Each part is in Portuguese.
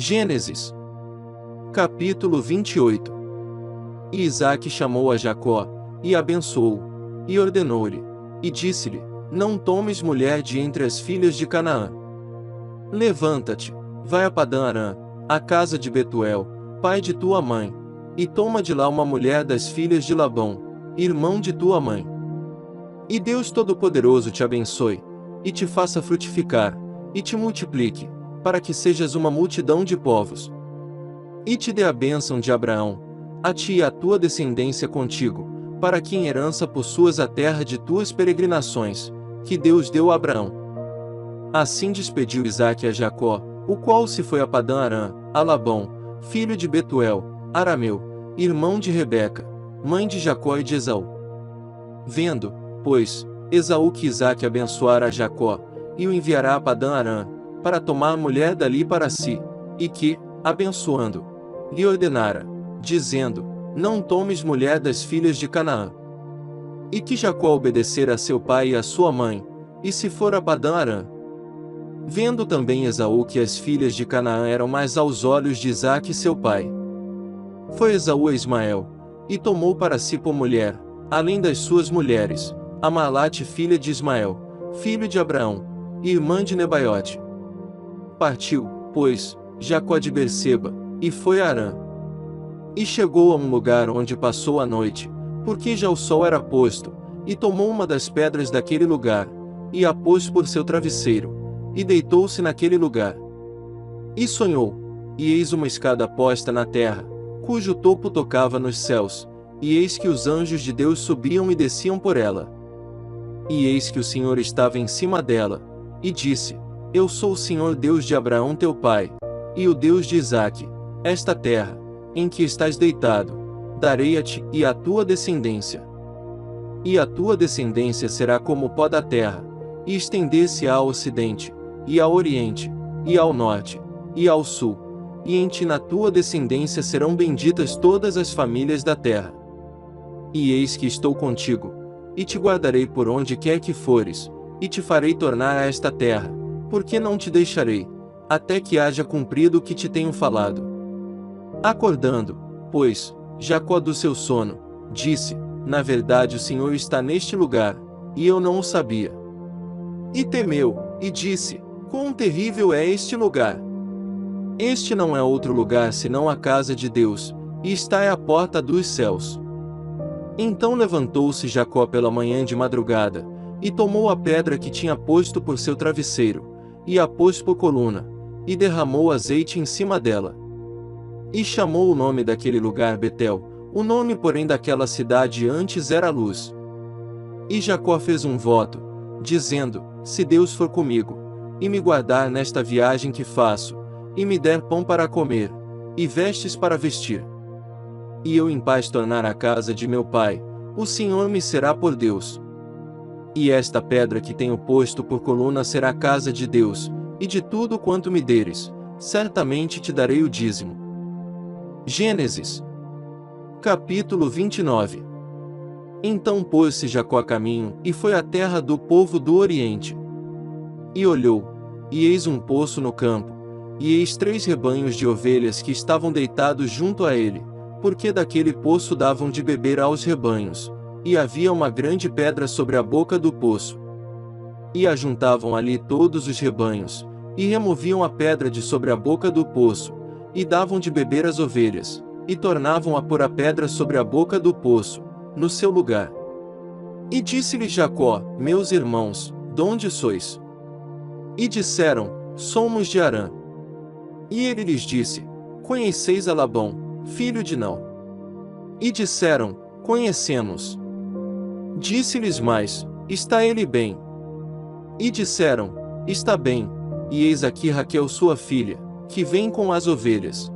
Gênesis, capítulo 28. E Isaque chamou a Jacó, e abençoou, e ordenou-lhe, e disse-lhe: Não tomes mulher de entre as filhas de Canaã. Levanta-te, vai a Padã-Arã, à casa de Betuel, pai de tua mãe, e toma de lá uma mulher das filhas de Labão, irmão de tua mãe. E Deus Todo-Poderoso te abençoe, e te faça frutificar, e te multiplique, para que sejas uma multidão de povos. E te dê a bênção de Abraão, a ti e a tua descendência contigo, para que em herança possuas a terra de tuas peregrinações, que Deus deu a Abraão. Assim despediu Isaque a Jacó, o qual se foi a Padã-Arã, a Labão, filho de Betuel, arameu, irmão de Rebeca, mãe de Jacó e de Esaú. Vendo, pois, Esaú que Isaque abençoara a Jacó, e o enviará a Padã-Arã, para tomar a mulher dali para si, e que, abençoando, lhe ordenara, dizendo: Não tomes mulher das filhas de Canaã. E que Jacó obedecera a seu pai e a sua mãe, e se for a Padã-Arã. Vendo também Esaú que as filhas de Canaã eram mais aos olhos de Isaque seu pai, foi Esaú a Ismael, e tomou para si por mulher, além das suas mulheres, a Malate filha de Ismael, filho de Abraão, e irmã de Nebaiote. Partiu, pois, Jacó de Berseba, e foi a Harã. E chegou a um lugar onde passou a noite, porque já o sol era posto, e tomou uma das pedras daquele lugar, e a pôs por seu travesseiro, e deitou-se naquele lugar. E sonhou, e eis uma escada posta na terra, cujo topo tocava nos céus, e eis que os anjos de Deus subiam e desciam por ela. E eis que o Senhor estava em cima dela, e disse: Eu sou o Senhor Deus de Abraão teu pai, e o Deus de Isaque. Esta terra, em que estás deitado, darei a ti e à tua descendência. E a tua descendência será como o pó da terra, e estender-se-á ao ocidente, e ao oriente, e ao norte, e ao sul, e em ti na tua descendência serão benditas todas as famílias da terra. E eis que estou contigo, e te guardarei por onde quer que fores, e te farei tornar a esta terra, porque não te deixarei, até que haja cumprido o que te tenho falado. Acordando, pois, Jacó do seu sono, disse: Na verdade o Senhor está neste lugar, e eu não o sabia. E temeu, e disse: Quão terrível é este lugar! Este não é outro lugar senão a casa de Deus, e está à porta dos céus. Então levantou-se Jacó pela manhã de madrugada, e tomou a pedra que tinha posto por seu travesseiro, e a pôs por coluna, e derramou azeite em cima dela. E chamou o nome daquele lugar Betel, o nome porém daquela cidade antes era Luz. E Jacó fez um voto, dizendo: Se Deus for comigo, e me guardar nesta viagem que faço, e me der pão para comer, e vestes para vestir, e eu em paz tornar à casa de meu pai, o Senhor me será por Deus. E esta pedra que tenho posto por coluna será a casa de Deus, e de tudo quanto me deres, certamente te darei o dízimo. Gênesis, capítulo 29. Então pôs-se Jacó a caminho, e foi à terra do povo do Oriente. E olhou, e eis um poço no campo, e eis 3 rebanhos de ovelhas que estavam deitados junto a ele, porque daquele poço davam de beber aos rebanhos, e havia uma grande pedra sobre a boca do poço. E ajuntavam ali todos os rebanhos, e removiam a pedra de sobre a boca do poço, e davam de beber às ovelhas, e tornavam a pôr a pedra sobre a boca do poço, no seu lugar. E disse-lhe Jacó: Meus irmãos, donde sois? E disseram: Somos de Harã. E ele lhes disse: Conheceis a Labão, filho de Naor? E disseram: Conhecemos. Disse-lhes mais: Está ele bem? E disseram: Está bem, e eis aqui Raquel sua filha, que vem com as ovelhas.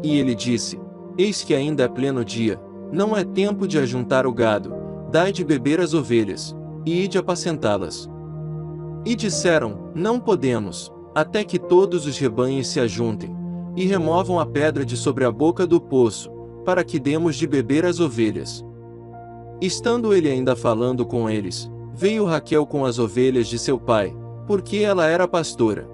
E ele disse: Eis que ainda é pleno dia, não é tempo de ajuntar o gado, dai de beber às ovelhas, e ide apacentá-las. E disseram: Não podemos, até que todos os rebanhos se ajuntem, e removam a pedra de sobre a boca do poço, para que demos de beber às ovelhas. Estando ele ainda falando com eles, veio Raquel com as ovelhas de seu pai, porque ela era pastora.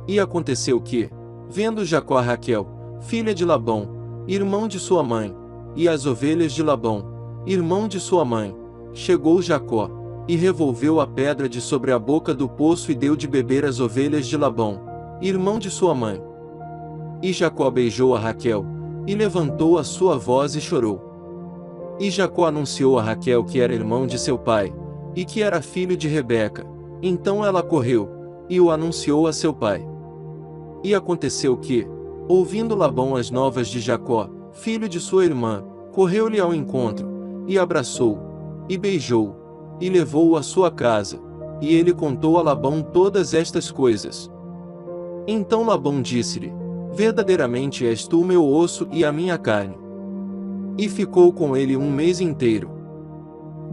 E aconteceu que, Vendo Jacó a Raquel, filha de Labão, irmão de sua mãe, e as ovelhas de Labão, irmão de sua mãe, chegou Jacó, e revolveu a pedra de sobre a boca do poço e deu de beber às ovelhas de Labão, irmão de sua mãe. E Jacó beijou a Raquel, e levantou a sua voz e chorou. E Jacó anunciou a Raquel que era irmão de seu pai, e que era filho de Rebeca. Então ela correu, e o anunciou a seu pai. E aconteceu que, ouvindo Labão as novas de Jacó, filho de sua irmã, correu-lhe ao encontro, e abraçou, e beijou, e levou-o à sua casa, e ele contou a Labão todas estas coisas. Então Labão disse-lhe: verdadeiramente és tu o meu osso e a minha carne. E ficou com ele um mês inteiro.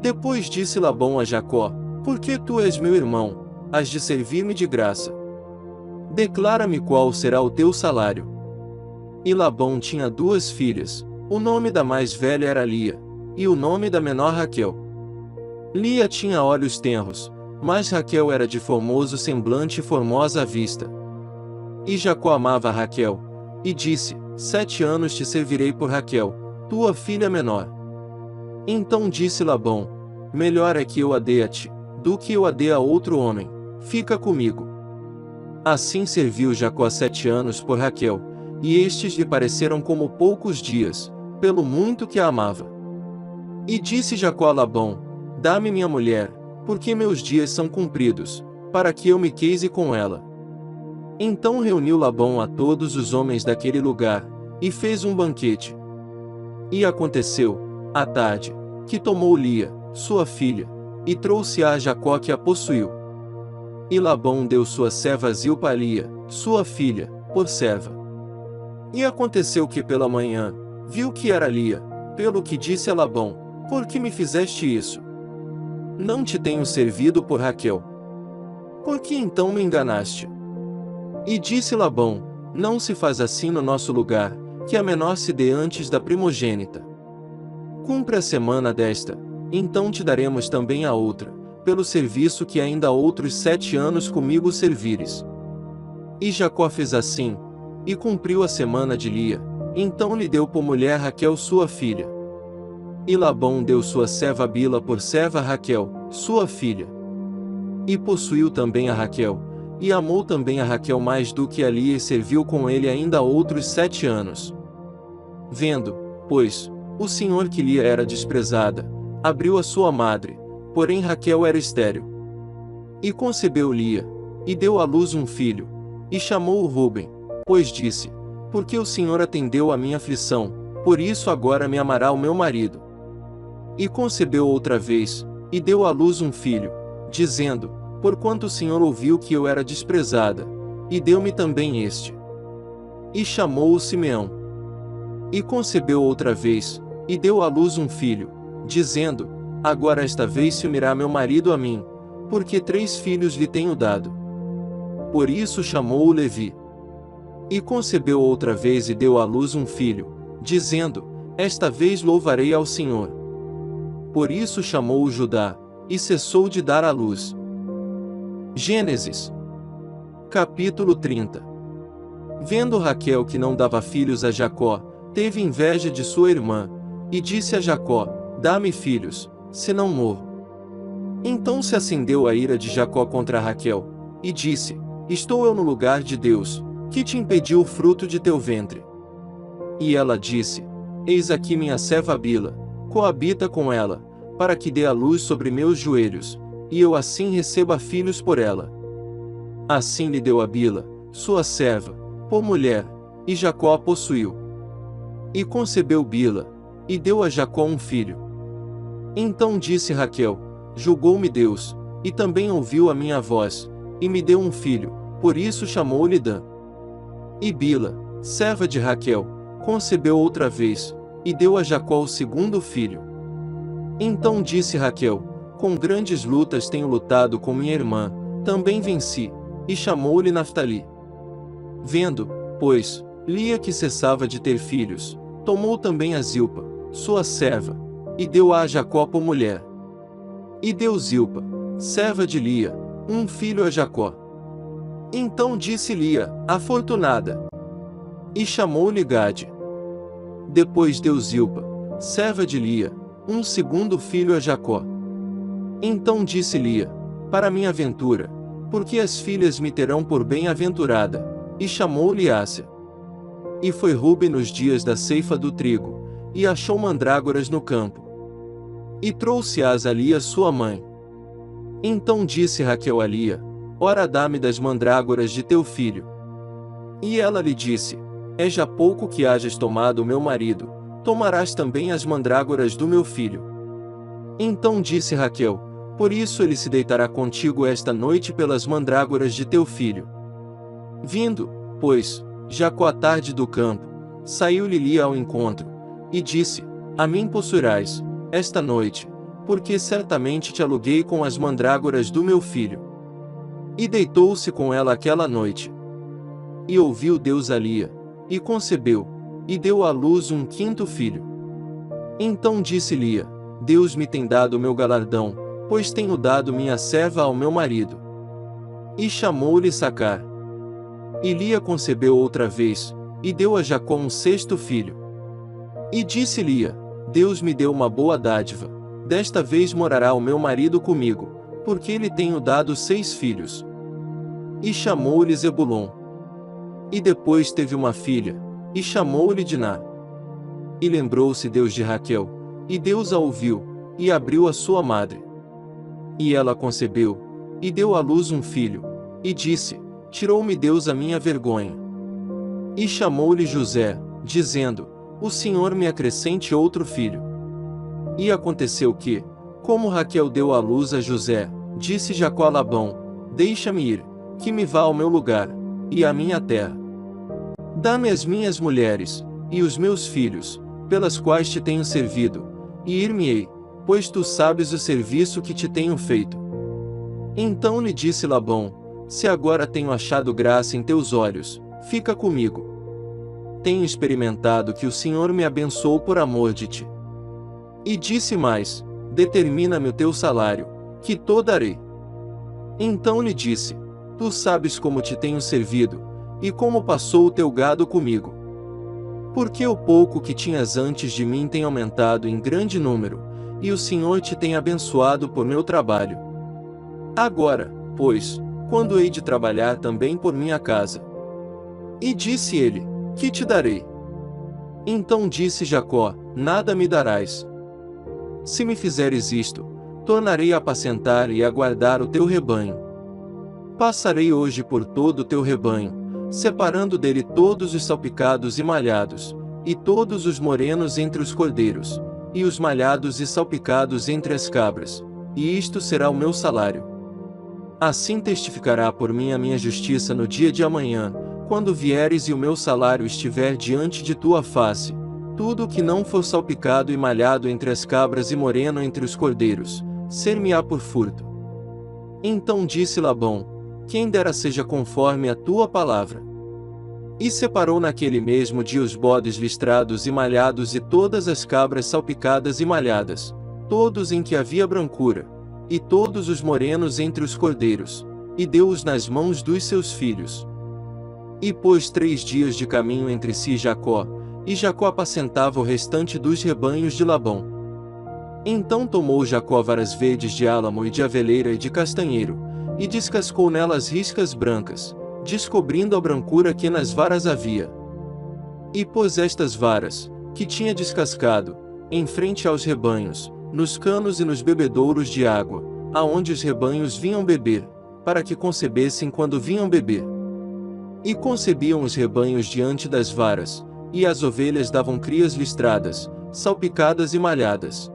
Depois disse Labão a Jacó: porque tu és meu irmão, has de servir-me de graça. Declara-me qual será o teu salário. E Labão tinha 2 filhas, o nome da mais velha era Lia, e o nome da menor Raquel. Lia tinha olhos tenros, mas Raquel era de formoso semblante e formosa à vista. E Jacó amava Raquel, e disse: 7 anos te servirei por Raquel, tua filha menor. Então disse Labão: melhor é que eu a dê a ti, do que eu a dê a outro homem, fica comigo. Assim serviu Jacó 7 anos por Raquel, e estes lhe pareceram como poucos dias, pelo muito que a amava. E disse Jacó a Labão: dá-me minha mulher, porque meus dias são cumpridos, para que eu me case com ela. Então reuniu Labão a todos os homens daquele lugar, e fez um banquete. E aconteceu, à tarde, que tomou Lia, sua filha, e trouxe-a a Jacó que a possuiu. E Labão deu sua serva Zilpa a Lia, sua filha, por serva. E aconteceu que pela manhã, viu que era Lia, pelo que disse a Labão: por que me fizeste isso? Não te tenho servido por Raquel. Por que então me enganaste? E disse Labão: não se faz assim no nosso lugar, que a menor se dê antes da primogênita. Cumpre a semana desta, então te daremos também a outra, pelo serviço que ainda outros 7 anos comigo servires. E Jacó fez assim, e cumpriu a semana de Lia, então lhe deu por mulher Raquel sua filha. E Labão deu sua serva Bila por serva a Raquel, sua filha. E possuiu também a Raquel, e amou também a Raquel mais do que a Lia e serviu com ele ainda outros 7 anos. Vendo, pois, o Senhor que Lia era desprezada, abriu a sua madre, porém Raquel era estéril. E concebeu Lia, e deu à luz um filho, e chamou-o Ruben, pois disse: porque o Senhor atendeu a minha aflição, por isso agora me amará o meu marido. E concebeu outra vez, e deu à luz um filho, dizendo: porquanto o Senhor ouviu que eu era desprezada, e deu-me também este. E chamou-o Simeão. E concebeu outra vez, e deu à luz um filho, dizendo: agora esta vez se unirá meu marido a mim, porque 3 filhos lhe tenho dado. Por isso chamou-o Levi. E concebeu outra vez e deu à luz um filho, dizendo: esta vez louvarei ao Senhor. Por isso chamou-o Judá, e cessou de dar à luz. Gênesis capítulo 30. Vendo Raquel que não dava filhos a Jacó, teve inveja de sua irmã, e disse a Jacó: dá-me filhos, senão morro. Então se acendeu a ira de Jacó contra Raquel, e disse: estou eu no lugar de Deus, que te impediu o fruto de teu ventre? E ela disse: eis aqui minha serva Bila, coabita com ela, para que dê a luz sobre meus joelhos, e eu assim receba filhos por ela. Assim lhe deu a Bila, sua serva, por mulher, e Jacó a possuiu. E concebeu Bila, e deu a Jacó um filho. Então disse Raquel: julgou-me Deus, e também ouviu a minha voz, e me deu um filho, por isso chamou-lhe Dan. E Bila, serva de Raquel, concebeu outra vez, e deu a Jacó o segundo filho. Então disse Raquel: com grandes lutas tenho lutado com minha irmã, também venci, e chamou-lhe Naftali. Vendo, pois, Lia que cessava de ter filhos, tomou também a Zilpa, sua serva, e deu-a a Jacó por mulher. E deu Zilpa, serva de Lia, um filho a Jacó. Então disse Lia, afortunada: E chamou-lhe Gade. Depois deu Zilpa, serva de Lia, um segundo filho a Jacó. Então disse Lia: para minha ventura, porque as filhas me terão por bem-aventurada, e chamou-lhe Ásia. E foi Ruben nos dias da ceifa do trigo, e achou mandrágoras no campo. E trouxe-as a Lia sua mãe. Então disse Raquel a Lia: ora dá-me das mandrágoras de teu filho. E ela lhe disse: é já pouco que hajas tomado o meu marido, tomarás também as mandrágoras do meu filho. Então disse Raquel: por isso ele se deitará contigo esta noite pelas mandrágoras de teu filho. Vindo, pois, Jacó à tarde do campo, saiu-lhe Lia ao encontro, e disse: a mim possuirás, esta noite, porque certamente te aluguei com as mandrágoras do meu filho. E deitou-se com ela aquela noite. E ouviu Deus a Lia, e concebeu, e deu à luz um quinto filho. Então disse Lia: Deus me tem dado o meu galardão, pois tenho dado minha serva ao meu marido. E chamou-lhe Sacar. E Lia concebeu outra vez, e deu a Jacó um sexto filho. E disse Lia: Deus me deu uma boa dádiva, desta vez morará o meu marido comigo, porque lhe tenho dado 6 filhos. E chamou-lhe Zebulon. E depois teve uma filha, e chamou-lhe Diná. E lembrou-se Deus de Raquel, e Deus a ouviu, e abriu a sua madre. E ela concebeu, e deu à luz um filho, e disse: tirou-me Deus a minha vergonha. E chamou-lhe José, dizendo: o Senhor me acrescente outro filho. E aconteceu que, como Raquel deu à luz a José, disse Jacó a Labão: deixa-me ir, que me vá ao meu lugar, e à minha terra. Dá-me as minhas mulheres, e os meus filhos, pelas quais te tenho servido, e ir-me-ei, pois tu sabes o serviço que te tenho feito. Então lhe disse Labão: se agora tenho achado graça em teus olhos, fica comigo. Tenho experimentado que o Senhor me abençoou por amor de ti. E disse mais: determina-me o teu salário, que te darei. Então lhe disse: tu sabes como te tenho servido, e como passou o teu gado comigo. Porque o pouco que tinhas antes de mim tem aumentado em grande número, e o Senhor te tem abençoado por meu trabalho. Agora, pois, quando hei de trabalhar também por minha casa? E disse ele: que te darei? Então disse Jacó: nada me darás. Se me fizeres isto, tornarei a apacentar e a guardar o teu rebanho. Passarei hoje por todo o teu rebanho, separando dele todos os salpicados e malhados, e todos os morenos entre os cordeiros, e os malhados e salpicados entre as cabras, e isto será o meu salário. Assim testificará por mim a minha justiça no dia de amanhã, quando vieres e o meu salário estiver diante de tua face, tudo o que não for salpicado e malhado entre as cabras e moreno entre os cordeiros, ser-me-á por furto. Então disse Labão: quem dera seja conforme a tua palavra. E separou naquele mesmo dia os bodes listrados e malhados e todas as cabras salpicadas e malhadas, todos em que havia brancura, e todos os morenos entre os cordeiros, e deu-os nas mãos dos seus filhos. E pôs 3 dias de caminho entre si e Jacó apacentava o restante dos rebanhos de Labão. Então tomou Jacó varas verdes de álamo e de aveleira e de castanheiro, e descascou nelas riscas brancas, descobrindo a brancura que nas varas havia. E pôs estas varas, que tinha descascado, em frente aos rebanhos, nos canos e nos bebedouros de água, aonde os rebanhos vinham beber, para que concebessem quando vinham beber. E concebiam os rebanhos diante das varas, e as ovelhas davam crias listradas, salpicadas e malhadas.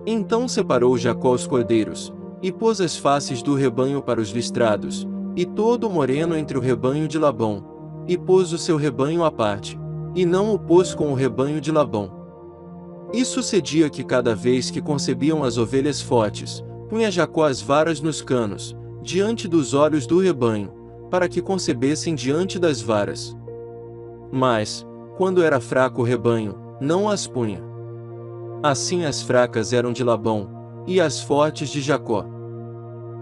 Então separou Jacó os cordeiros, e pôs as faces do rebanho para os listrados, e todo o moreno entre o rebanho de Labão, e pôs o seu rebanho à parte, e não o pôs com o rebanho de Labão. E sucedia que cada vez que concebiam as ovelhas fortes, punha Jacó as varas nos canos, diante dos olhos do rebanho, para que concebessem diante das varas. Mas, quando era fraco o rebanho, não as punha. Assim as fracas eram de Labão, e as fortes de Jacó.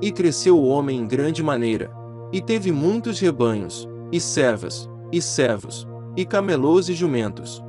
E cresceu o homem em grande maneira, e teve muitos rebanhos, e servas, e servos, e camelôs e jumentos.